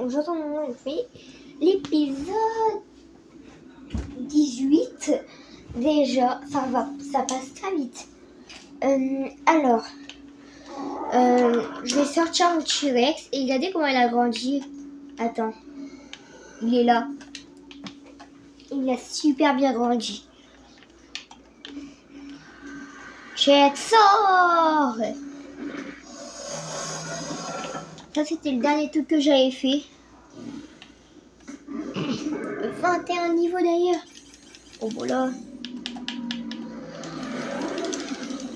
j'entends mon nom, je fais l'épisode 18. Déjà, ça va, ça passe très vite. Alors, je vais sortir mon T-Rex et regardez comment il a grandi. Attends, il est là. Il a super bien grandi. Check, sort! Ça, c'était le dernier truc que j'avais fait. 21 niveaux d'ailleurs. Oh voilà.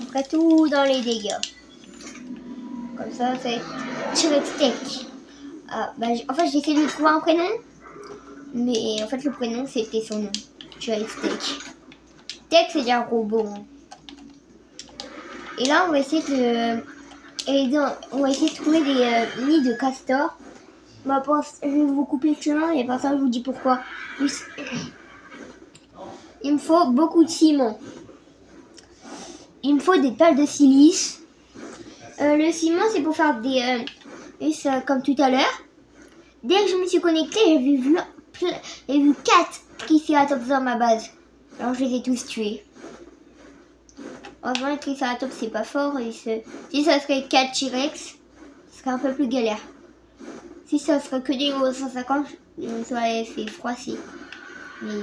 Après tout dans les dégâts. Comme ça, c'est T-Rex Tech. Ah, bah, en fait, j'ai essayé de trouver un prénom. Mais en fait, le prénom, c'était son nom. T-Rex Tech. Tech, c'est déjà un robot. Et là, on va essayer de... on va essayer de trouver des nids de castor. Bah, je vais vous couper le chemin et pour ça, je vous dis pourquoi. Il me faut beaucoup de ciment. Il me faut des pales de silice. Le ciment, c'est pour faire des... comme tout à l'heure. Dès que je me suis connectée, j'ai vu 4 triceratops dans ma base. Alors, je les ai tous tués. Heureusement, les triceratops, c'est pas fort. Si ça serait 4 T-Rex, ce serait un peu plus galère. Si ça serait que des niveaux 150, ça aurait fait froissé. Mais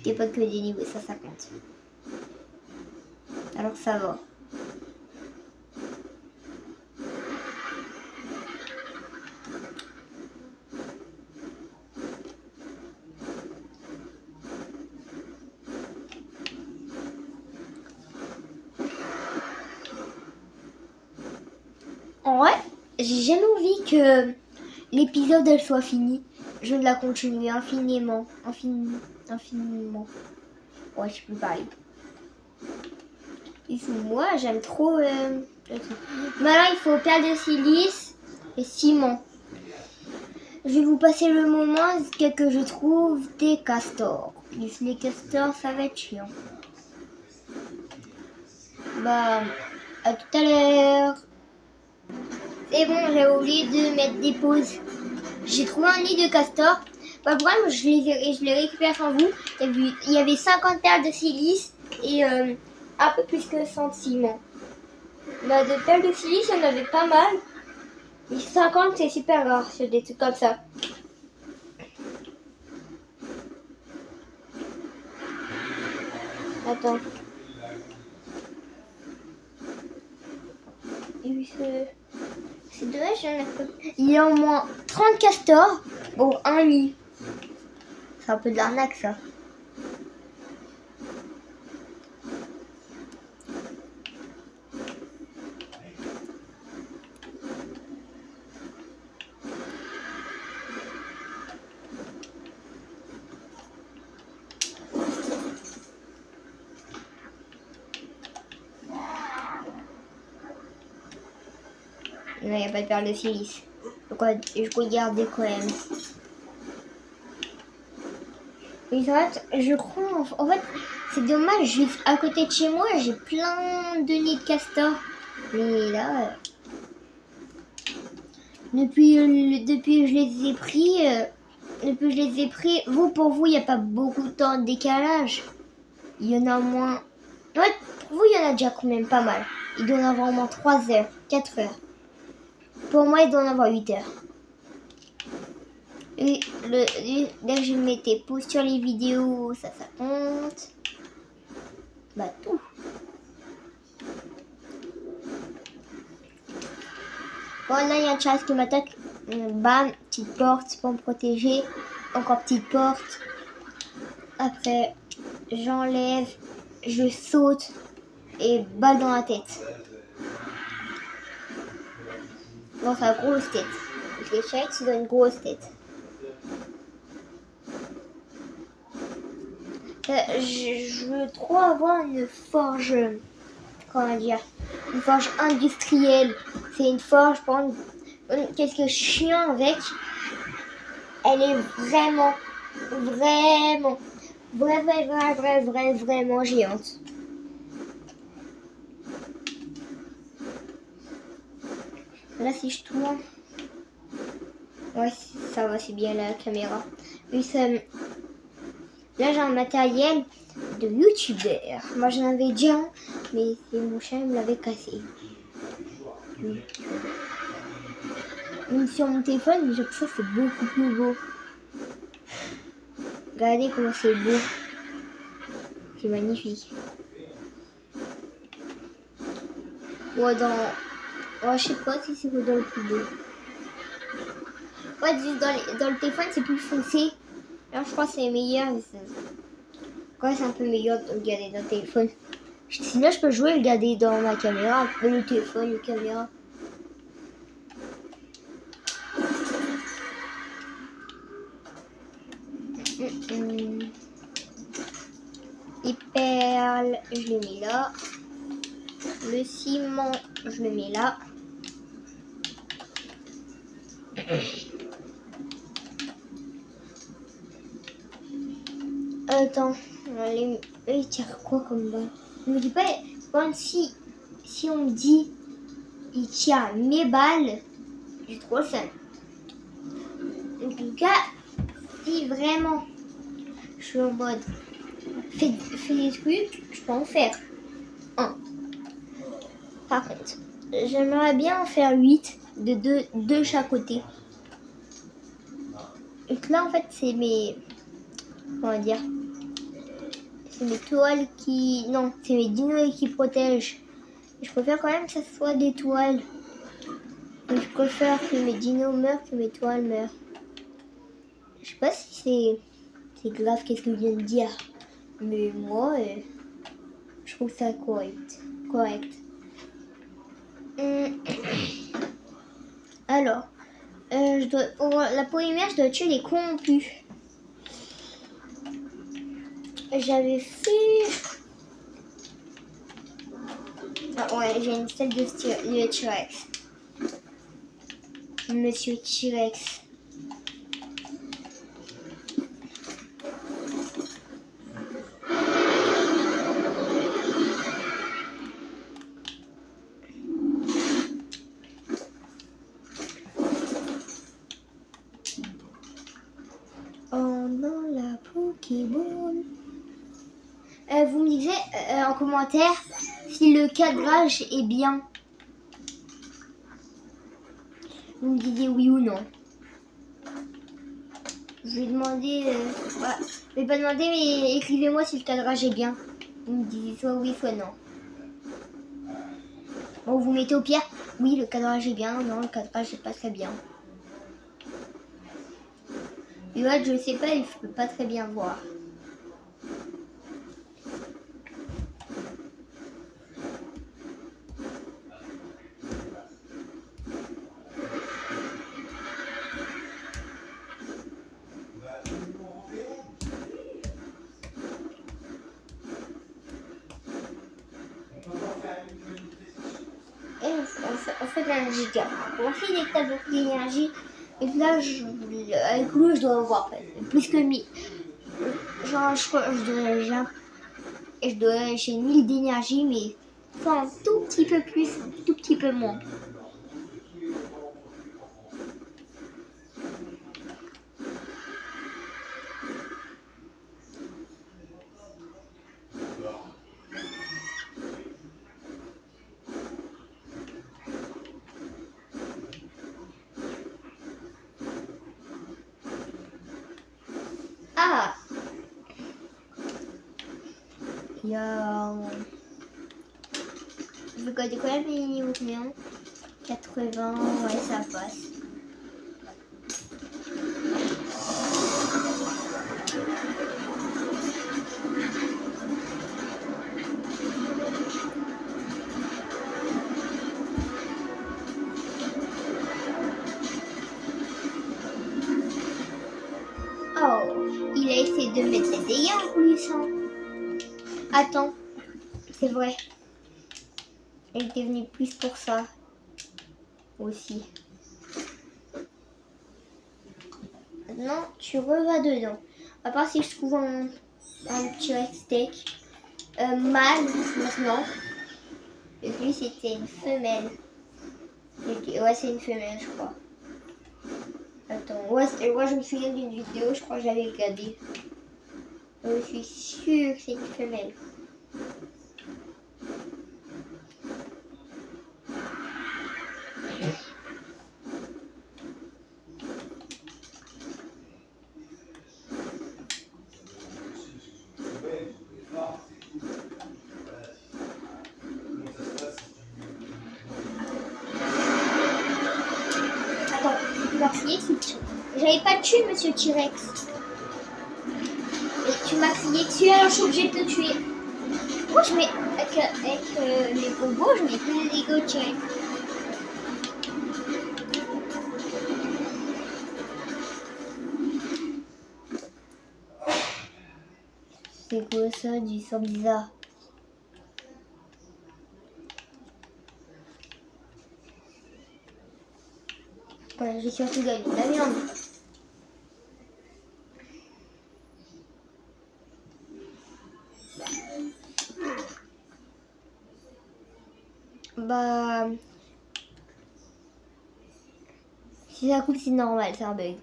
c'est pas que des niveaux 150. Alors ça va. En vrai, j'ai jamais envie que l'épisode elle soit fini. Je veux la continuer infiniment. Infiniment. Ouais, je peux parler. Moi, j'aime trop Maintenant, il faut pelle de silice et ciment. Je vais vous passer le moment que je trouve des castors. Les castors, ça va être chiant. Bah, à tout à l'heure. C'est bon, j'ai oublié de mettre des pauses. J'ai trouvé un nid de castor. Pas de problème, je l'ai récupéré sans vous. Il y avait 50 perles de silice et un peu plus que 100 de ciment. Bah, de perles de silice, il y en avait pas mal. Et 50, c'est super rare sur des trucs comme ça. Attends. C'est dommage, il y a au moins 30 castors pour un nid. C'est un peu de l'arnaque, ça. Non, il n'y a pas de perle de silice. Je regardais quand même. Je crois, en fait, c'est dommage, juste à côté de chez moi, j'ai plein de nids de castors. Mais là, depuis que je les ai pris, pour vous, il n'y a pas beaucoup de temps de décalage. Il y en a moins. En fait, pour vous, il y en a déjà quand même pas mal. Il doit en avoir au moins 3 heures, 4 heures. Pour moi, il doit en avoir 8 heures. Et dès que je mettais pause sur les vidéos, ça compte. Bah tout. Bon, là, il y a un chat qui m'attaque. Bam, petite porte pour me protéger. Encore petite porte. Après, j'enlève, je saute et balle dans la tête. Non, c'est une grosse tête. Les chats, ils ont une grosse tête. Je veux trop avoir une forge, comment dire, une forge industrielle. C'est une forge, qu'est-ce que je suis avec. Elle est vraiment géante. Là, si je tourne, Ouais, ça va, c'est bien la caméra. Puis ça, là, j'ai un matériel de youtubeur. Moi, j'en avais déjà un, mais c'est mon chien me l'avait cassé. Même sur mon téléphone, mais je trouve que c'est beaucoup plus beau. Regardez comment c'est beau. C'est magnifique. Ouais, ouais, je sais pas si c'est dans le plus beau. Ouais, dans le téléphone, c'est plus foncé. Là, je crois que c'est meilleur. Ouais, c'est un peu meilleur de regarder dans le téléphone. Sinon, je peux jouer et regarder dans ma caméra. Le téléphone, la caméra. Les perles, je les mets là. Le ciment, je le mets là. Attends, il tire quoi comme balle? Ne me dis pas, si on me dit il tire mes balles, j'ai trop le seum. En tout cas, si vraiment je suis en mode fais des trucs, je peux en faire un. Par contre, j'aimerais bien en faire 8 de deux chaque côté. Et que là, en fait, c'est mes... Comment dire? C'est mes toiles qui... Non, c'est mes dinos qui protègent. Je préfère quand même que ça soit des toiles. Et je préfère que mes dinos meurent que mes toiles meurent. Je sais pas si c'est grave qu'est-ce que je viens de dire. Mais moi, je trouve ça correct. Alors, pour la polymère, je dois tuer les corrompus. J'avais fait... Ah ouais, j'ai une salle de T-Rex. Monsieur T-Rex. Oh non, la Pokéball. Vous me disiez en commentaire si le cadrage est bien. Vous me disiez oui ou non. Je vais demander... voilà. Je vais pas demander, mais écrivez-moi si le cadrage est bien. Vous me disiez soit oui, soit non. Bon, vous mettez au pire. Oui, le cadrage est bien. Non, le cadrage est pas très bien. Et là, je sais pas, je peux pas très bien voir. Et on fait de l'énergie gap. On fait des tableaux d'énergie. Et là, avec lui, je dois avoir plus que 1000. Genre, je crois, j'ai 1000 d'énergie, mais enfin, un tout petit peu plus, un tout petit peu moins. Ah! Il y a... Je vais garder quand même les niveaux combien? 80, ouais, ça passe. Oh, il a essayé de mettre des dégâts en plus. Hein. Attends, c'est vrai. Il était venu plus pour ça aussi. Maintenant, tu revas dedans. À part si je trouve un petit steak mâle maintenant. Et lui, c'était une femelle. Ouais, c'est une femelle, je crois. Ok. Attends, ouais, je me souviens d'une vidéo, je crois que j'avais regardé. Je suis sûre que c'est une femelle. Attends, tu m'as crié dessus. J'avais pas tué Monsieur T-Rex. Et tu m'as crié dessus, alors je suis obligée de te tuer. Moi, je mets avec les robots, je mets que les Lego T-Rex. C'est quoi ça, du sang bizarre? Voilà, j'ai surtout gagné de la viande. Bah... Si ça coupe, c'est normal, c'est un bug.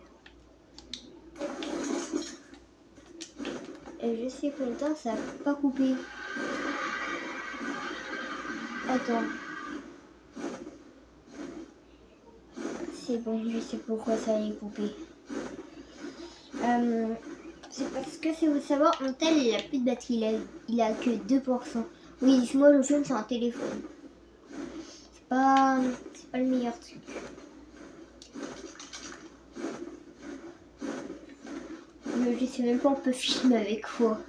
Et je sais combien de temps ça n'a pas coupé. Attends. C'est bon, je sais pourquoi ça allait couper. C'est parce que si vous savez, mon tel il a plus de batterie, il a que 2%. Oui, moi je filme sur un téléphone. C'est pas le meilleur truc. Mais je sais même pas on peut filmer avec quoi.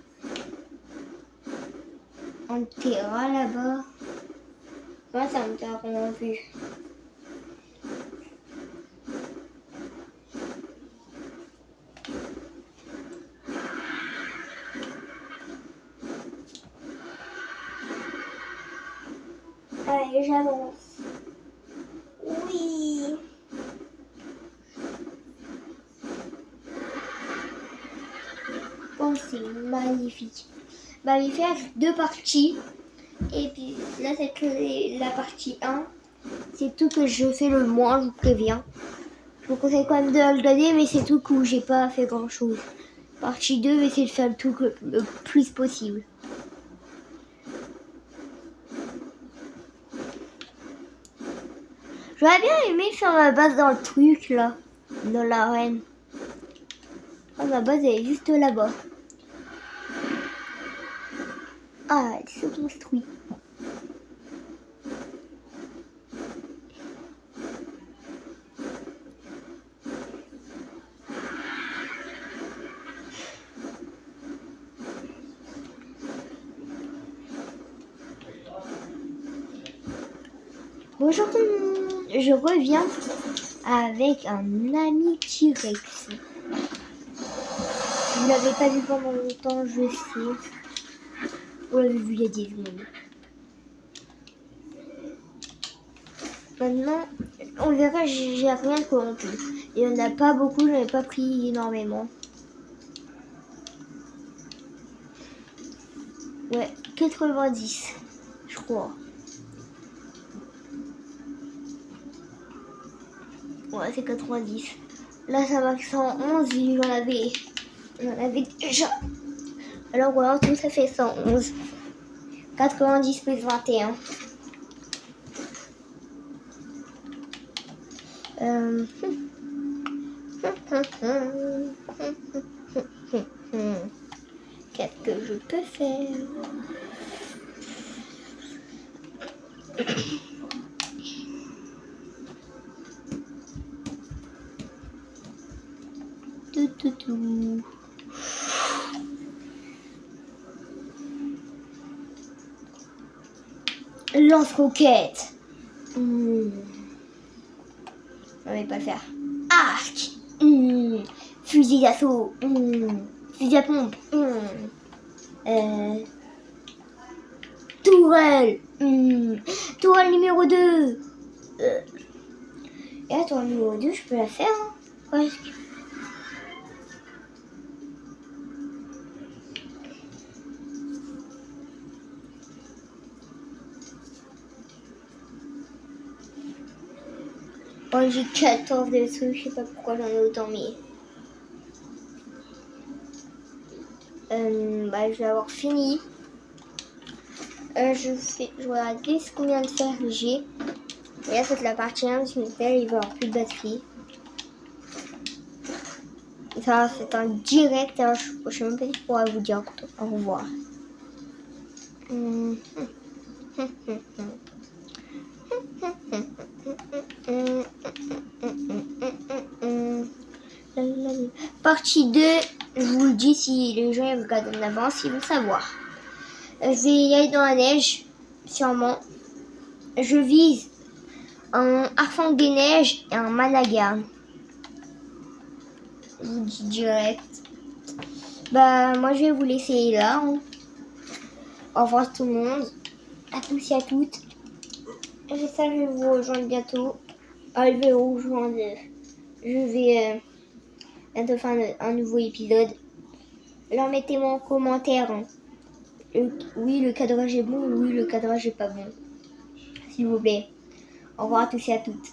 Un Tera là-bas. Moi c'est un Tera qu'on a vu. Allez, j'avance. Oui. Oh, c'est magnifique. Bah, il fait 2 parties. Et puis là, c'est que la partie 1. C'est tout que je fais le moins, je vous préviens. Je vous conseille quand même de le regarder, mais c'est tout que j'ai pas fait grand chose. Partie 2, je vais essayer de faire le tout le plus possible. J'aurais bien aimé faire ma base dans le truc là, dans l'arène. Oh, ma base elle est juste là-bas. Ah, elle se construit. Bonjour tout le monde, je reviens avec un ami T-Rex. Vous l'avez pas vu pendant longtemps, je sais. Vous l'avez vu il y a 10 secondes. Maintenant, on verra, j'ai rien corrompu. Il n'y en a pas beaucoup, j'en ai pas pris énormément. Ouais, 90, je crois. Ouais, c'est 90. Là, ça marque 111, j'en avais déjà. Alors, voilà, tout ça fait 111. 90 plus 21. Qu'est-ce que je peux faire? Tout. Lance-roquette. Je vais pas le faire. Arc. Fusil d'assaut. Fusil à pompe. Tourelle. Tourelle numéro 2. Et la tourelle numéro 2, je peux la faire. Hein, presque. Oh, crois que j'ai 14 de trucs, je sais pas pourquoi j'en ai autant, mais... je vais avoir fini. Je regarde combien de fer j'ai. Et là, c'est la partie 1, parce que le fer, il va avoir plus de batterie. Ça, c'est un direct, alors je sais même pas si je pourrais vous dire au revoir. Partie 2, je vous le dis, si les gens ils regardent en avance, ils vont savoir. Je vais y aller dans la neige, sûrement. Je vise un Arfang des Neiges et un Managarde. Je vous dis direct. Moi je vais vous laisser là. Hein. Au revoir tout le monde. À tous et à toutes. J'espère que je vais vous rejoindre bientôt. Je vais vous rejoindre. Je vais bientôt faire un nouveau épisode. Alors mettez-moi en commentaire. Hein. Oui, le cadrage est bon. Oui, le cadrage est pas bon. S'il vous plaît. Au revoir à tous et à toutes.